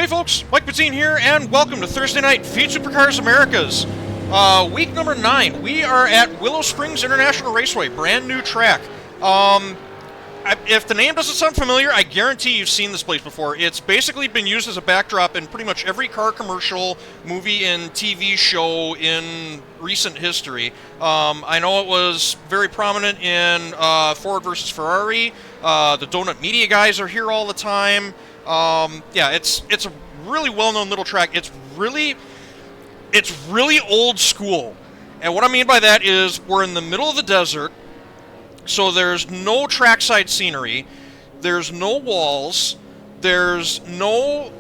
Hey folks, Mike Bazzine here, and welcome to Thursday Night Feed Supercars Americas. Week number 9. We are at Willow Springs International Raceway, brand new track. If the name doesn't sound familiar, I guarantee you've seen this place before. It's basically been used as a backdrop in pretty much every car commercial, movie, and TV show in recent history. I know it was very prominent in Ford versus Ferrari. The Donut Media guys are here all the time. Yeah, it's a really well-known little track. It's really old school. And what I mean by that is we're in the middle of the desert. So there's no trackside scenery, there's no walls, there's no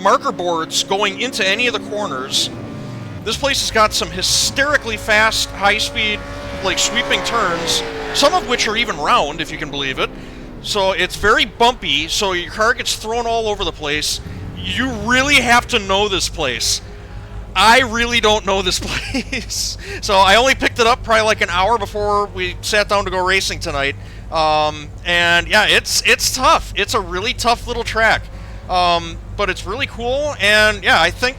marker boards going into any of the corners. This place has got some hysterically fast, high-speed, sweeping turns, some of which are even round, if you can believe it. So it's very bumpy, so your car gets thrown all over the place. You really have to know this place. I really don't know this place. So I only picked it up probably like an hour before we sat down to go racing tonight. And yeah, it's tough. It's a really tough little track. But it's really cool, and yeah, I think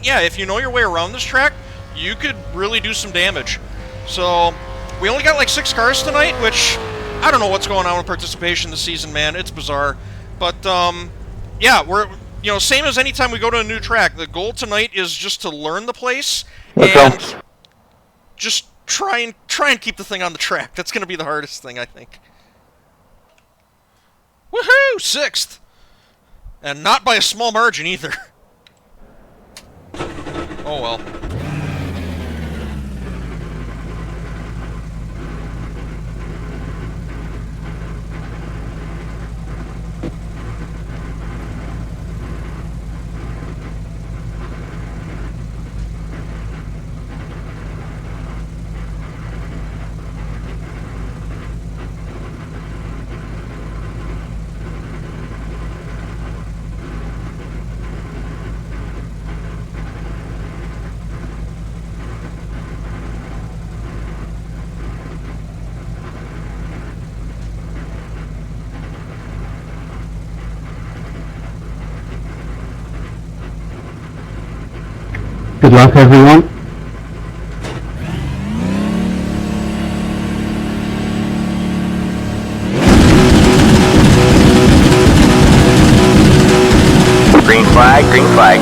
yeah, if you know your way around this track, you could really do some damage. So we only got like 6 cars tonight, which I don't know what's going on with participation this season, man. It's bizarre. But yeah, we're same as any time we go to a new track. The goal tonight is just to learn the place and just try and keep the thing on the track. That's going to be the hardest thing, I think. Woohoo! 6th! And not by a small margin, either. Oh well. Good luck, everyone. Green flag, green flag.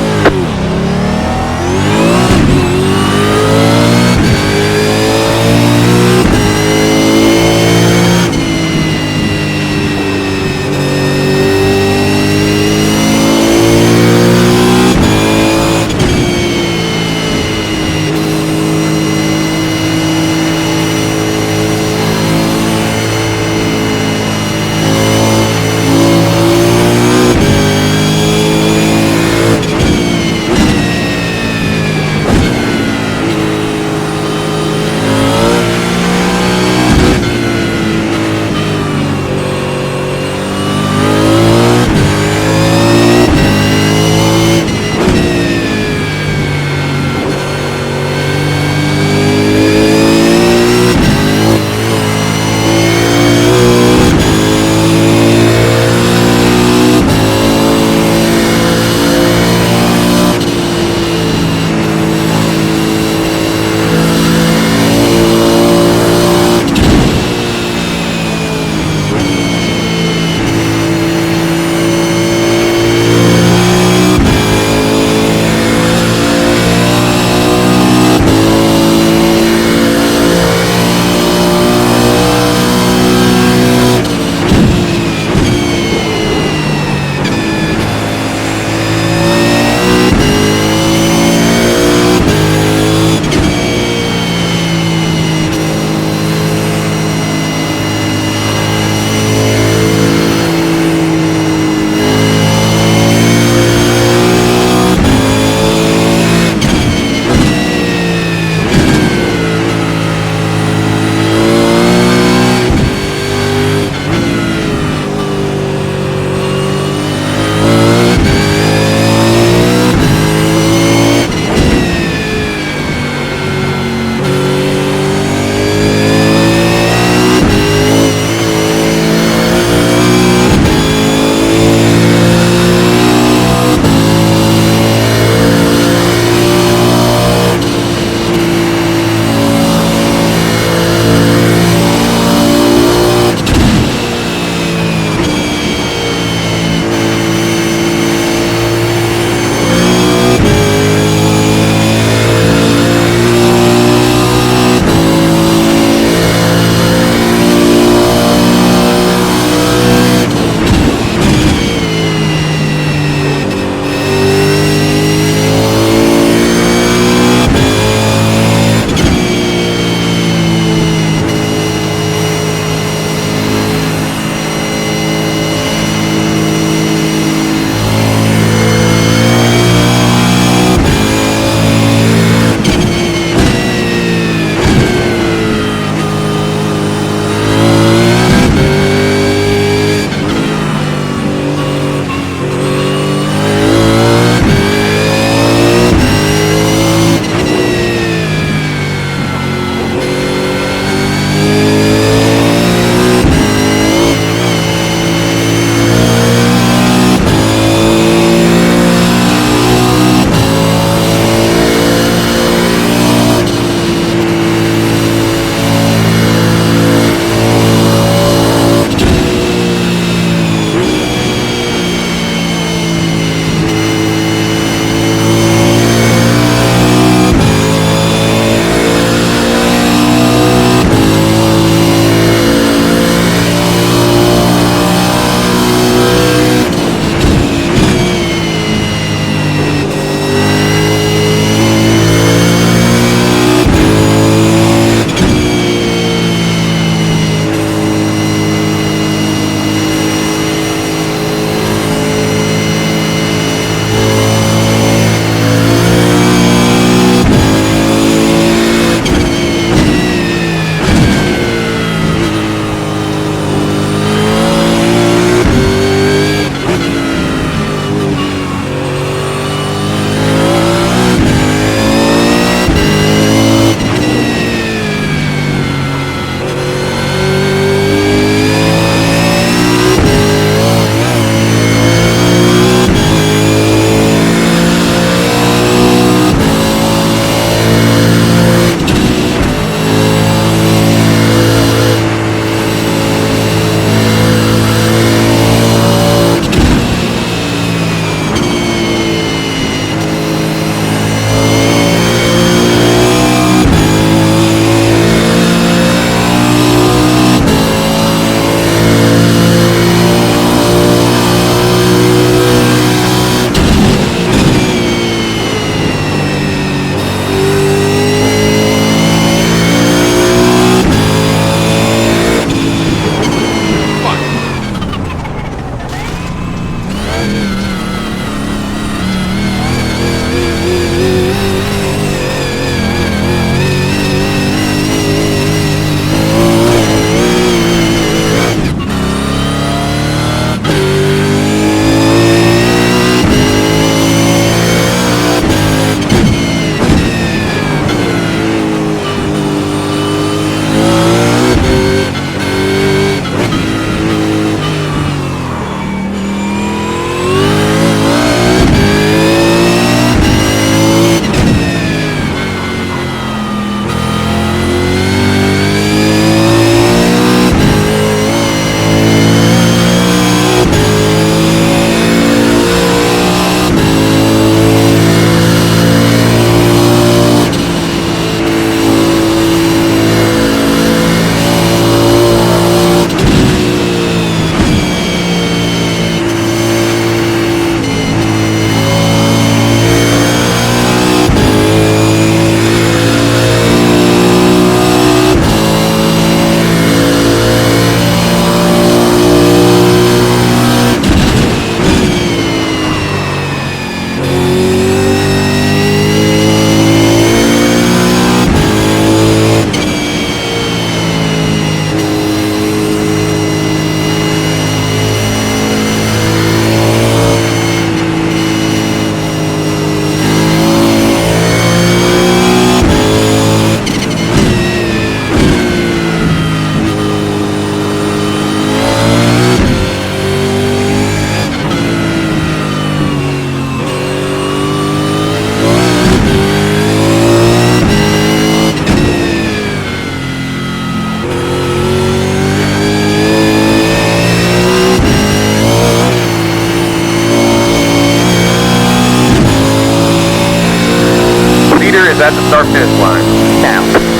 at the start finish line. Now.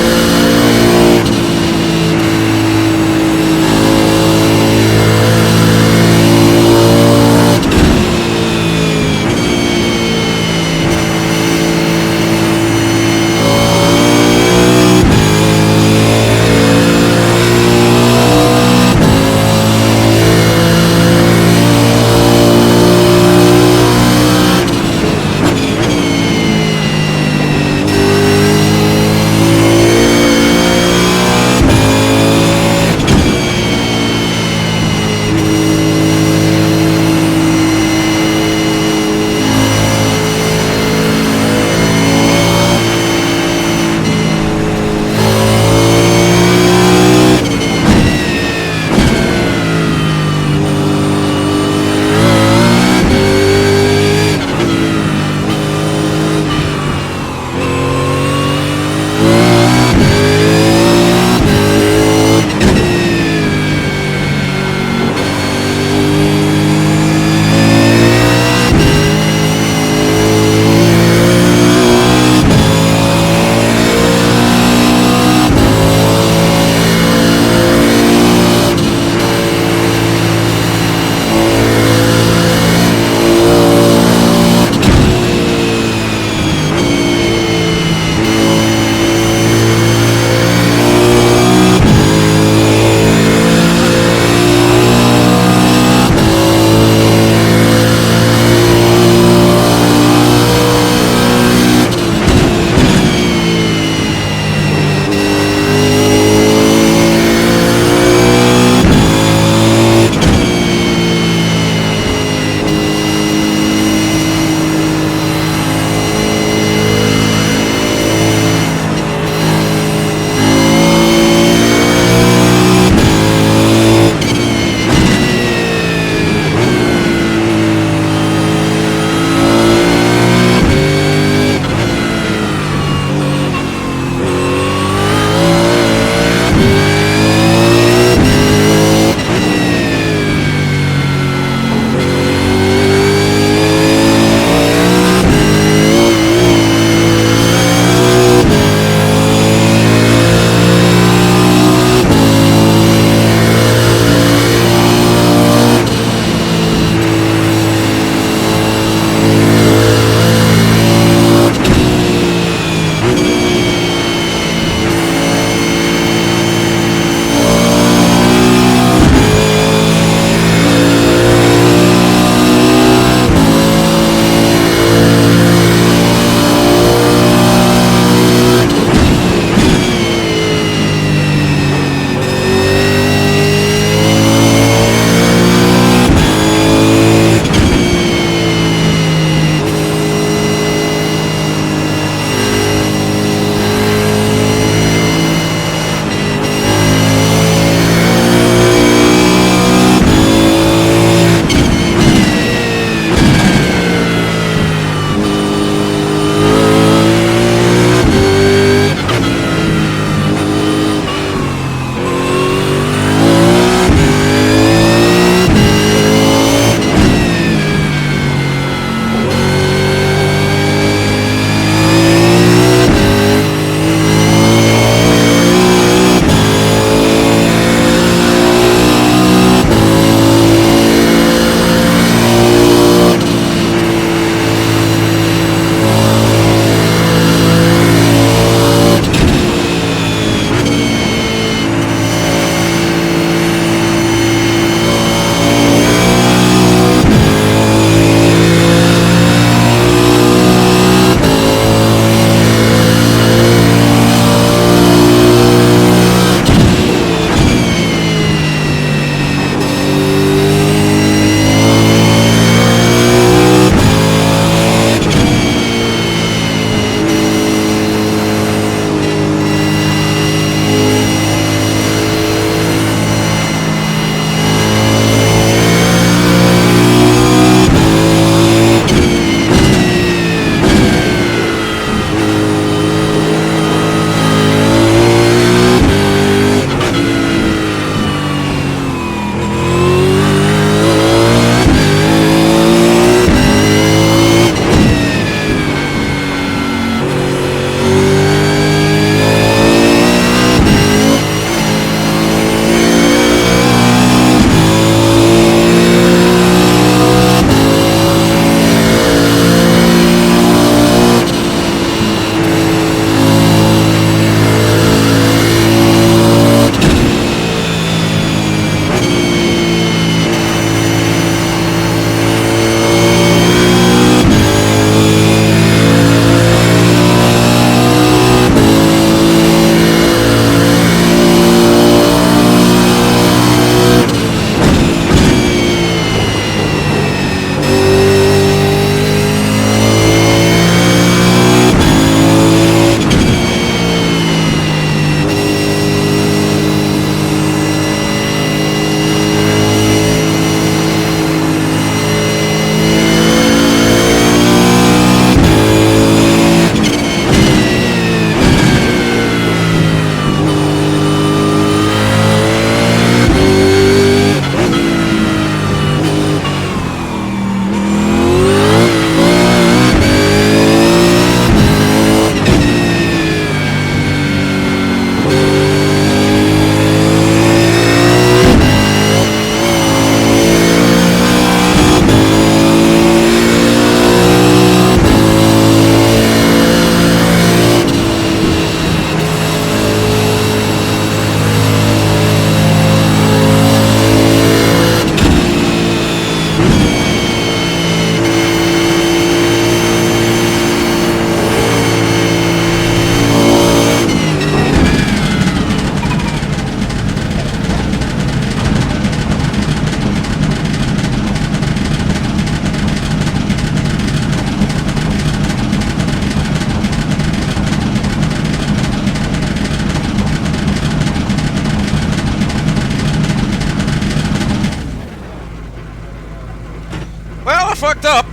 of fucked up,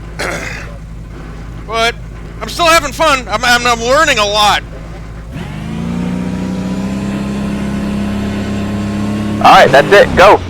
but I'm still having fun. I'm learning a lot. Alright, that's it. Go.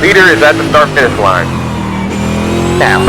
Leader is at the start-finish line. Now.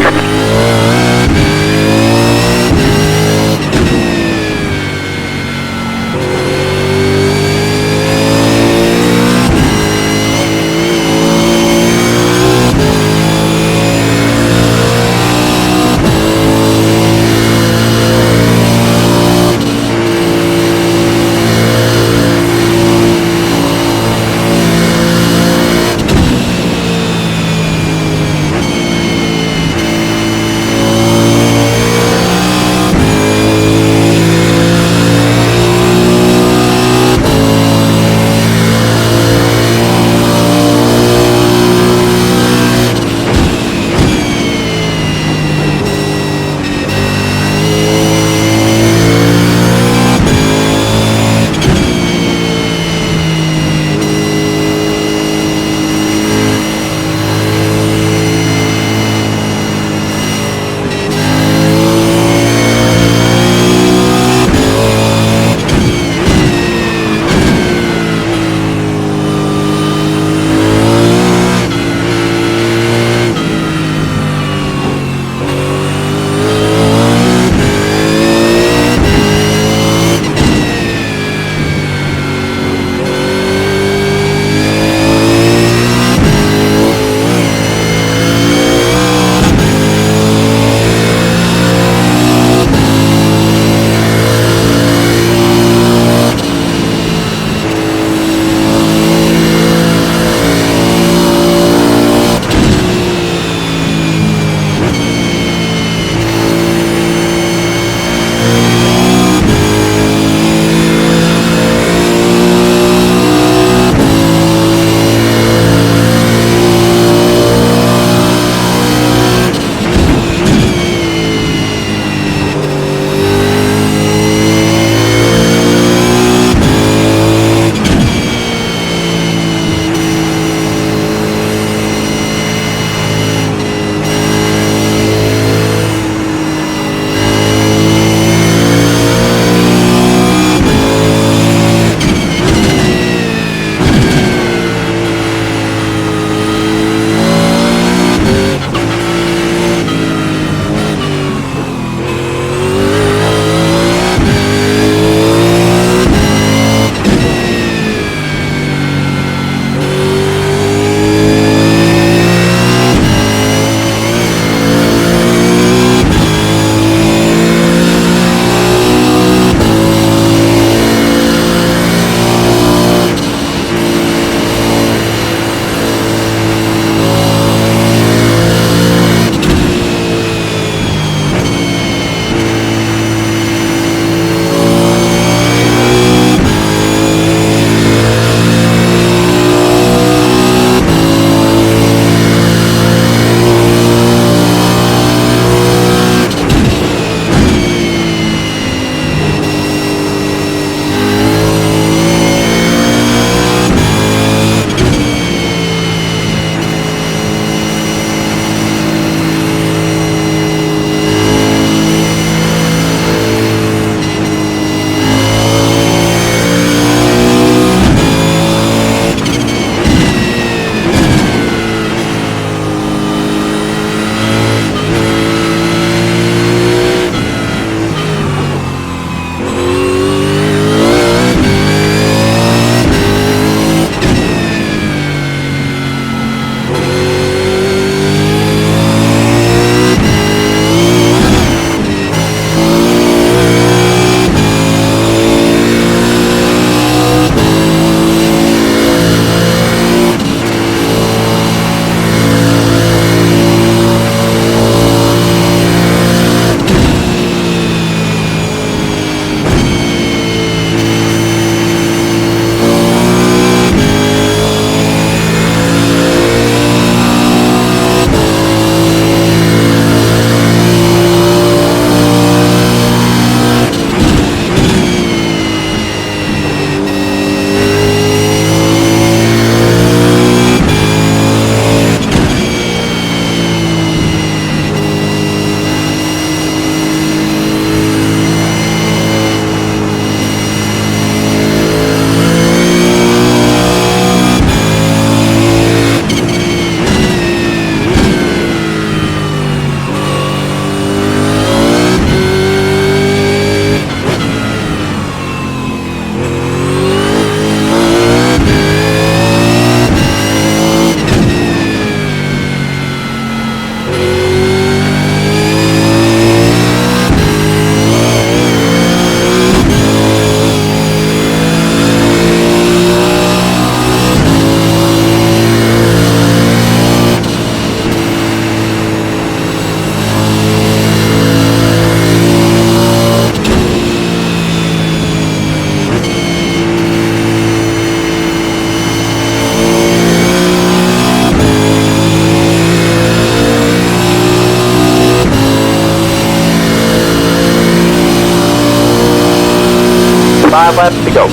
5 laps to go.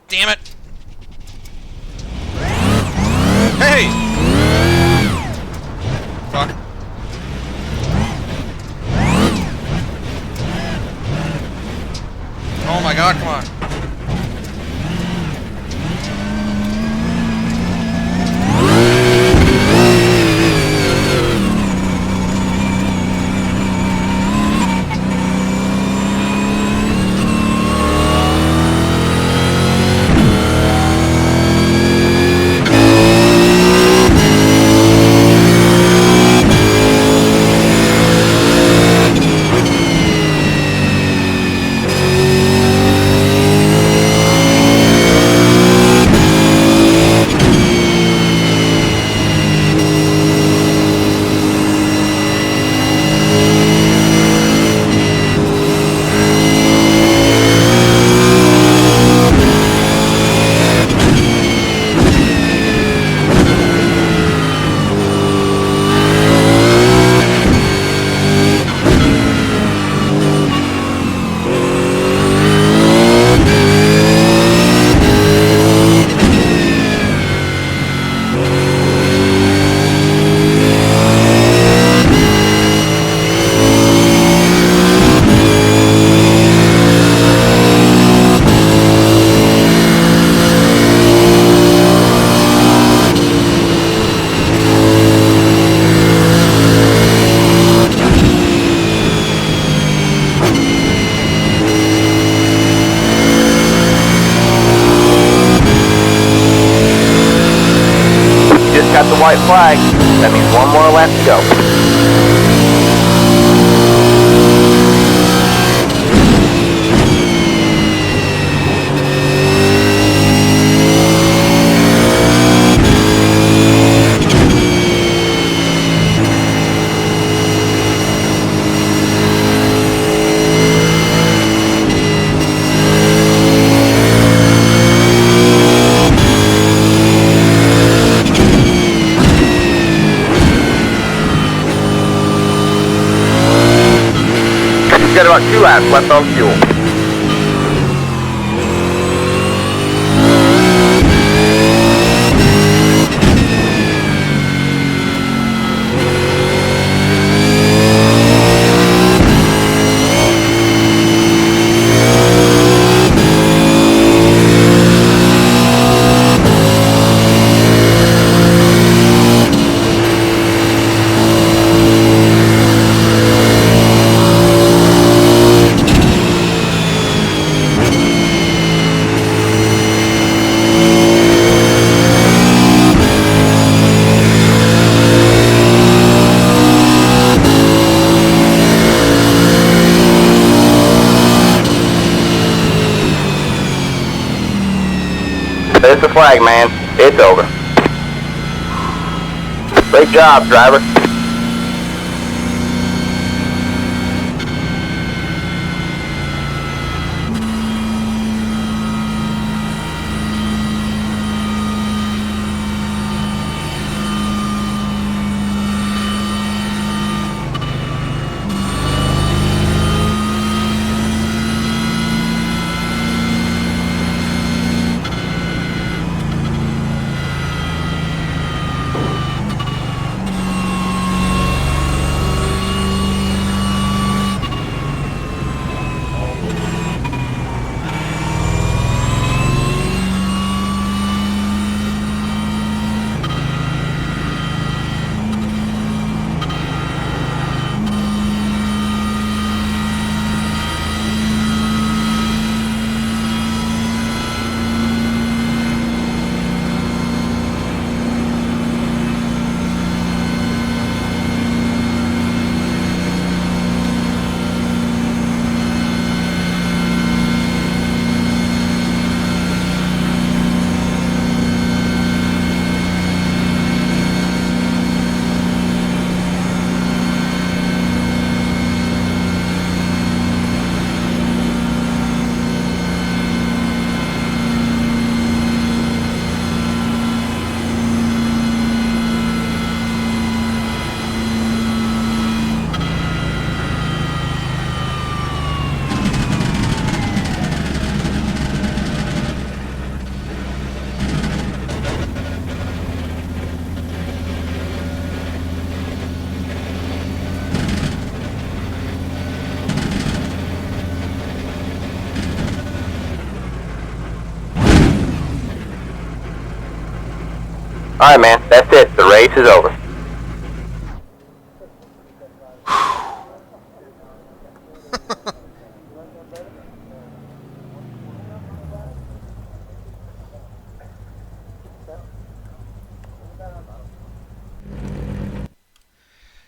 Damn it! Hey! Fuck. Oh my god, come on. Got the white flag. That means one more lap to go. Got about 2 laps left on fuel. the flag, man. It's over. Great job, driver. Alright, man, that's it. The race is over.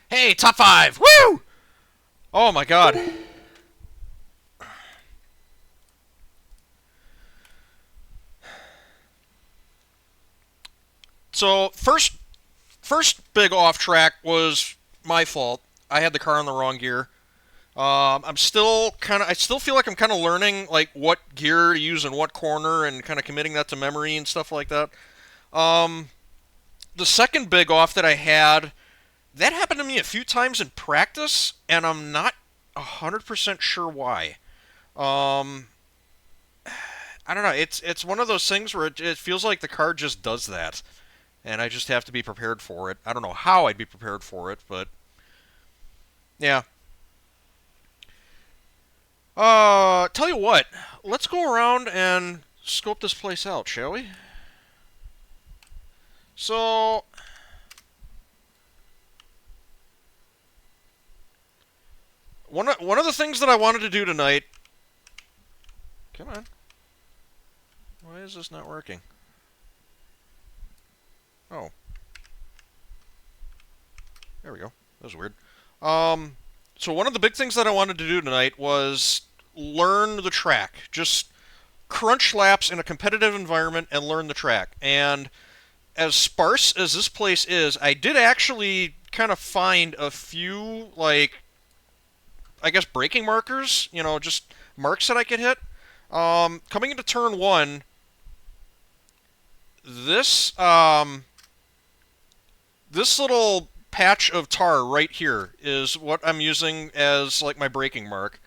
Hey, top 5! Woo! Oh my god. So, first big off track was my fault. I had the car in the wrong gear. I still feel like I'm kind of learning like what gear to use in what corner and kind of committing that to memory and stuff like that. The second big off that I had, that happened to me a few times in practice, and I'm not 100% sure why. I don't know. It's one of those things where it feels like the car just does that, and I just have to be prepared for it. I don't know how I'd be prepared for it, but yeah. Tell you what, let's go around and scope this place out, shall we? So, one of the things that I wanted to do tonight. Come on. Why is this not working? Oh. There we go. That was weird. So one of the big things that I wanted to do tonight was learn the track. Just crunch laps in a competitive environment and learn the track. And as sparse as this place is, I did actually kind of find a few, like, I guess braking markers, you know, just marks that I could hit. Coming into turn 1, this little patch of tar right here is what I'm using as like my braking mark.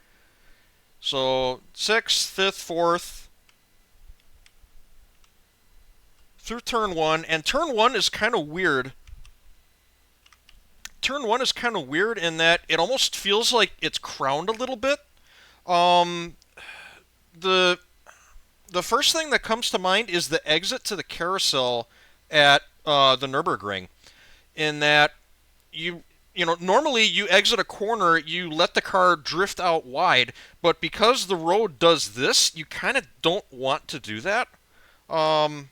So 6th, 5th, 4th through turn 1, and turn 1 is kind of weird. Turn 1 is kind of weird in that it almost feels like it's crowned a little bit. The first thing that comes to mind is the exit to the carousel at the Nürburgring, in that you know, normally you exit a corner, you let the car drift out wide, but because the road does this, you kind of don't want to do that. And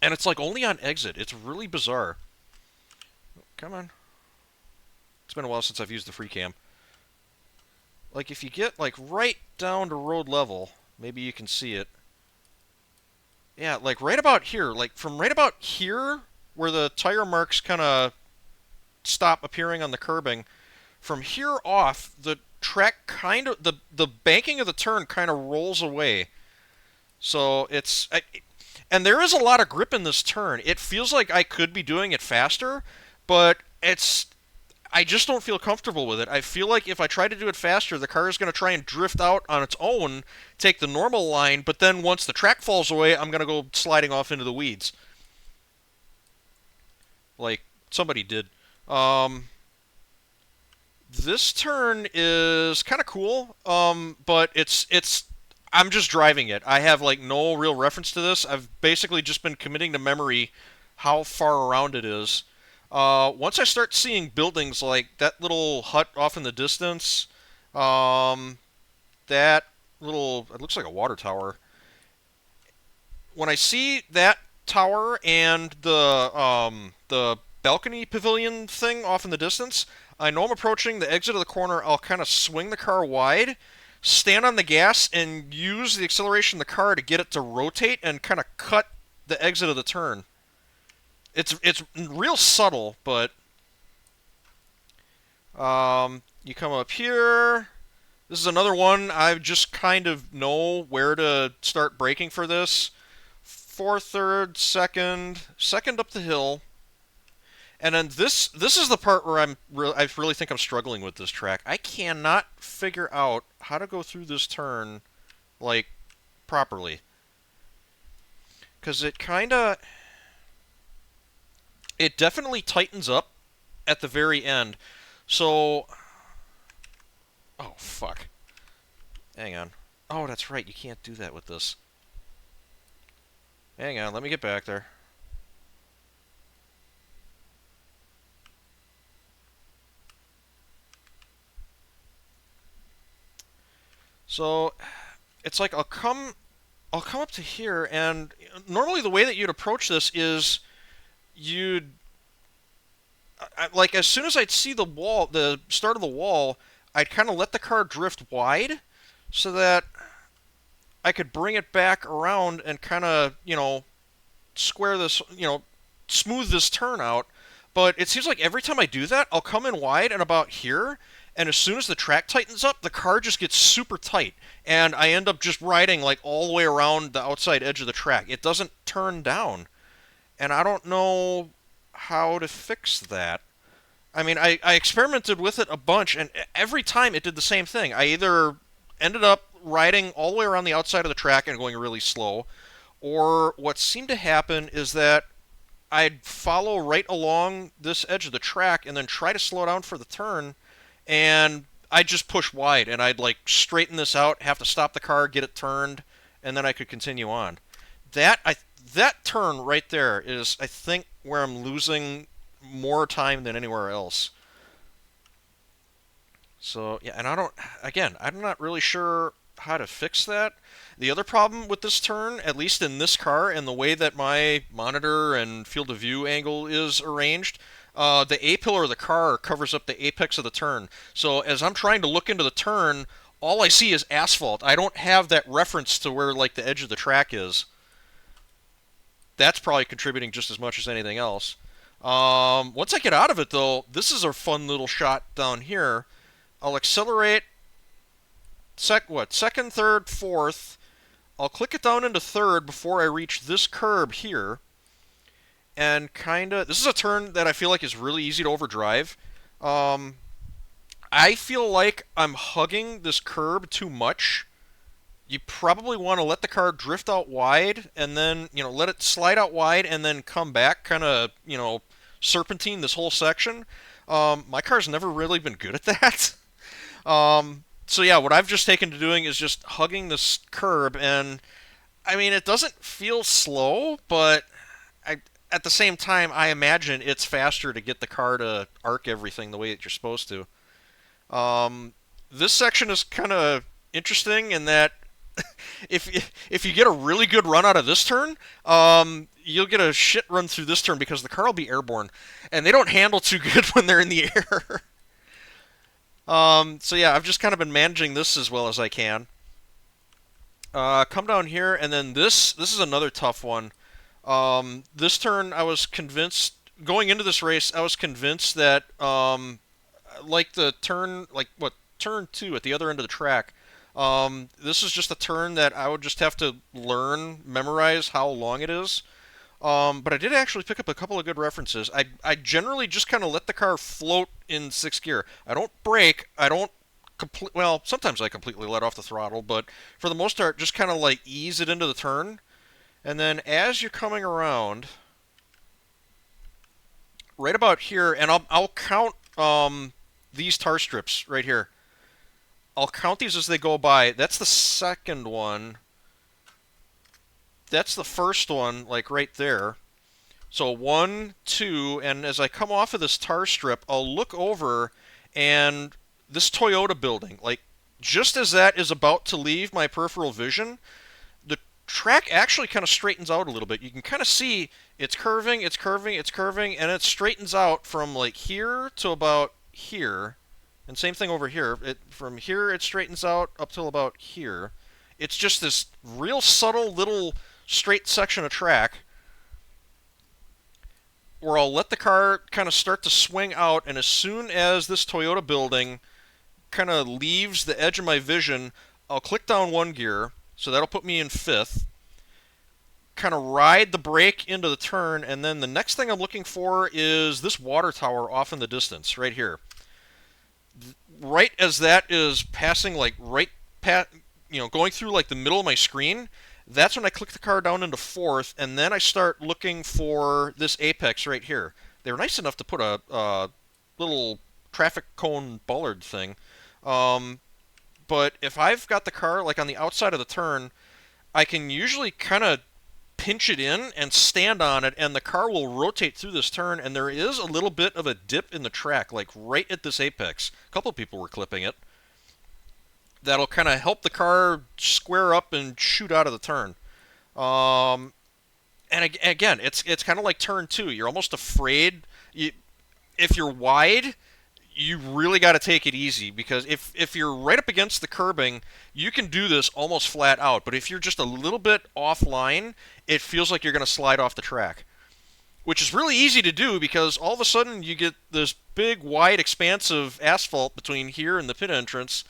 it's like only on exit. It's really bizarre. Come on. It's been a while since I've used the free cam. Like if you get like right down to road level, maybe you can see it. Yeah, like right about here, like from right about here where the tire marks kind of stop appearing on the curbing, from here off, the track kind of the banking of the turn kind of rolls away. So and there is a lot of grip in this turn. It feels like I could be doing it faster, but I just don't feel comfortable with it. I feel like if I try to do it faster, the car is going to try and drift out on its own, take the normal line, but then once the track falls away, I'm going to go sliding off into the weeds. Like somebody did. Um, this turn is kind of cool, but it's I'm just driving it. I have like no real reference to this. I've basically just been committing to memory how far around it is. Once I start seeing buildings like that little hut off in the distance, um, that little, it looks like a water tower. When I see that tower and the balcony pavilion thing off in the distance, I know I'm approaching the exit of the corner. I'll kind of swing the car wide, stand on the gas, and use the acceleration of the car to get it to rotate and kind of cut the exit of the turn. It's real subtle, but you come up here. This is another one. I just kind of know where to start braking for this. Fourth, third, second up the hill, and then this is the part where I really think I'm struggling with this track. I cannot figure out how to go through this turn like properly, because it definitely tightens up at the very end. So, oh fuck, hang on. Oh, that's right. You can't do that with this. Hang on, let me get back there. So, it's like I'll come up to here, and normally the way that you'd approach this is like as soon as I'd see the wall, the start of the wall, I'd kind of let the car drift wide so that I could bring it back around and kind of, square this, smooth this turn out. But it seems like every time I do that, I'll come in wide and about here, and as soon as the track tightens up, the car just gets super tight, and I end up just riding like all the way around the outside edge of the track. It doesn't turn down, and I don't know how to fix that. I mean, I experimented with it a bunch, and every time it did the same thing. I either ended up riding all the way around the outside of the track and going really slow, or what seemed to happen is that I'd follow right along this edge of the track and then try to slow down for the turn, and I'd just push wide, and I'd like straighten this out, have to stop the car, get it turned, and then I could continue on. That turn right there is, I think, where I'm losing more time than anywhere else. So, yeah, and I'm not really sure how to fix that. The other problem with this turn, at least in this car and the way that my monitor and field of view angle is arranged, the A-pillar of the car covers up the apex of the turn. So as I'm trying to look into the turn, all I see is asphalt. I don't have that reference to where like the edge of the track is. That's probably contributing just as much as anything else. Once I get out of it, though, this is a fun little shot down here. I'll accelerate second, third, fourth. I'll click it down into third before I reach this curb here. And this is a turn that I feel like is really easy to overdrive. I feel like I'm hugging this curb too much. You probably want to let the car drift out wide and then, let it slide out wide and then come back, kind of, serpentine this whole section. My car's never really been good at that. So yeah, what I've just taken to doing is just hugging this curb, and I mean, it doesn't feel slow, but at the same time, I imagine it's faster to get the car to arc everything the way that you're supposed to. This section is kind of interesting in that if you get a really good run out of this turn, you'll get a shit run through this turn because the car will be airborne, and they don't handle too good when they're in the air. So yeah, I've just kind of been managing this as well as I can. Come down here, and then this is another tough one. This turn, I was convinced going into this race, I was convinced that like the turn, like what turn two at the other end of the track. This is just a turn that I would just have to learn, memorize how long it is. But I did actually pick up a couple of good references. I generally just kind of let the car float in sixth gear. I don't brake. I don't well, sometimes I completely let off the throttle, but for the most part, just kind of like ease it into the turn. And then as you're coming around, right about here, and I'll count these tar strips right here. I'll count these as they go by. That's the second one. That's the first one, like right there. So one, two, and as I come off of this tar strip, I'll look over and this Toyota building, like just as that is about to leave my peripheral vision, the track actually kind of straightens out a little bit. You can kind of see it's curving, it's curving, it's curving, and it straightens out from like here to about here. And same thing over here. From here it straightens out up till about here. It's just this real subtle little straight section of track where I'll let the car kind of start to swing out, and as soon as this Toyota building kind of leaves the edge of my vision, I'll click down one gear, so that'll put me in fifth, kind of ride the brake into the turn, and then the next thing I'm looking for is this water tower off in the distance, right here. Right as that is passing, like going through like the middle of my screen, that's when I click the car down into fourth, and then I start looking for this apex right here. They were nice enough to put a little traffic cone bollard thing. But if I've got the car like on the outside of the turn, I can usually kind of pinch it in and stand on it, and the car will rotate through this turn, and there is a little bit of a dip in the track, like right at this apex. A couple of people were clipping it. That'll kind of help the car square up and shoot out of the turn. And again, it's kind of like turn two. You're almost afraid. If you're wide, you really got to take it easy, because if you're right up against the curbing, you can do this almost flat out. But if you're just a little bit offline, it feels like you're going to slide off the track, which is really easy to do because all of a sudden you get this big, wide expanse of asphalt between here and the pit entrance,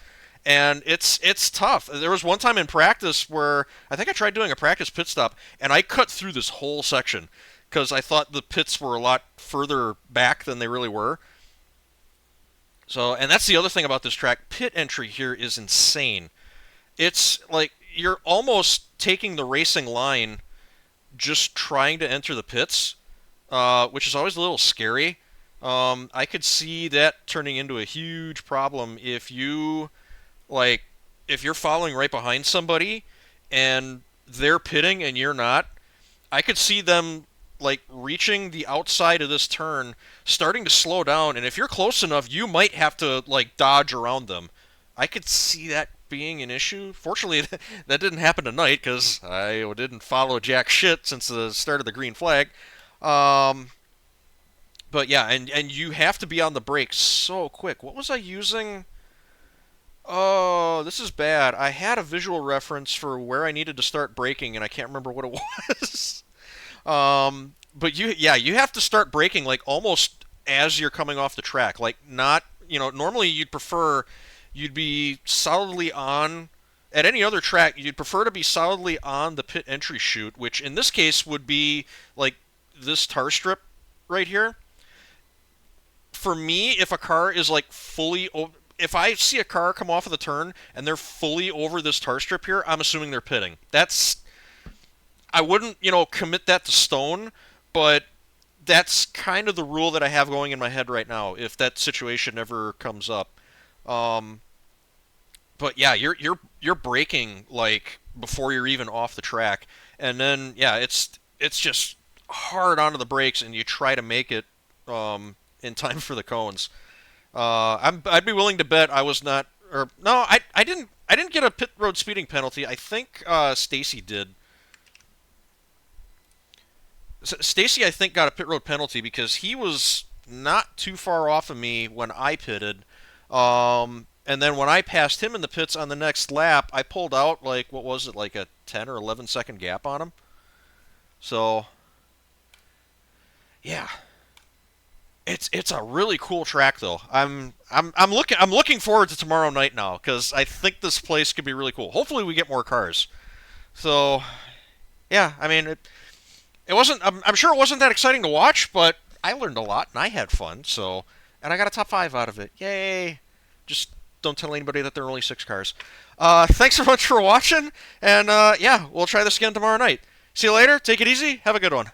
and it's tough. There was one time in practice where I think I tried doing a practice pit stop, and I cut through this whole section because I thought the pits were a lot further back than they really were. So, and that's the other thing about this track. Pit entry here is insane. It's like you're almost taking the racing line just trying to enter the pits, which is always a little scary. I could see that turning into a huge problem if you're following right behind somebody and they're pitting and you're not. I could see them like reaching the outside of this turn, starting to slow down, and if you're close enough, you might have to like dodge around them. I could see that being an issue. Fortunately, that didn't happen tonight because I didn't follow jack shit since the start of the green flag. But yeah, and you have to be on the brakes so quick. What was I using? Oh, this is bad. I had a visual reference for where I needed to start braking, and I can't remember what it was. But you have to start braking like almost as you're coming off the track. Like not, normally you'd be solidly on, at any other track, you'd prefer to be solidly on the pit entry chute, which in this case would be like this tar strip right here. For me, if a car is like if I see a car come off of the turn and they're fully over this tar strip here, I'm assuming they're pitting. I wouldn't, commit that to stone, but that's kind of the rule that I have going in my head right now, if that situation ever comes up. But yeah, you're braking like before you're even off the track, and then yeah, it's just hard onto the brakes, and you try to make it in time for the cones. I'd be willing to bet I was not, or no, I didn't get a pit road speeding penalty. I think Stacy did. Stacy, I think, got a pit road penalty because he was not too far off of me when I pitted. And And then when I passed him in the pits on the next lap, I pulled out, like, what was it, like a 10 or 11 second gap on him. So, yeah. It's a really cool track though. I'm looking forward to tomorrow night now because I think this place could be really cool. Hopefully we get more cars. So, yeah, I mean it wasn't I'm sure it wasn't that exciting to watch, but I learned a lot and I had fun. So, and I got a top 5 out of it. Yay. Just don't tell anybody that there are only 6 cars. Thanks so much for watching, and yeah, we'll try this again tomorrow night. See you later. Take it easy. Have a good one.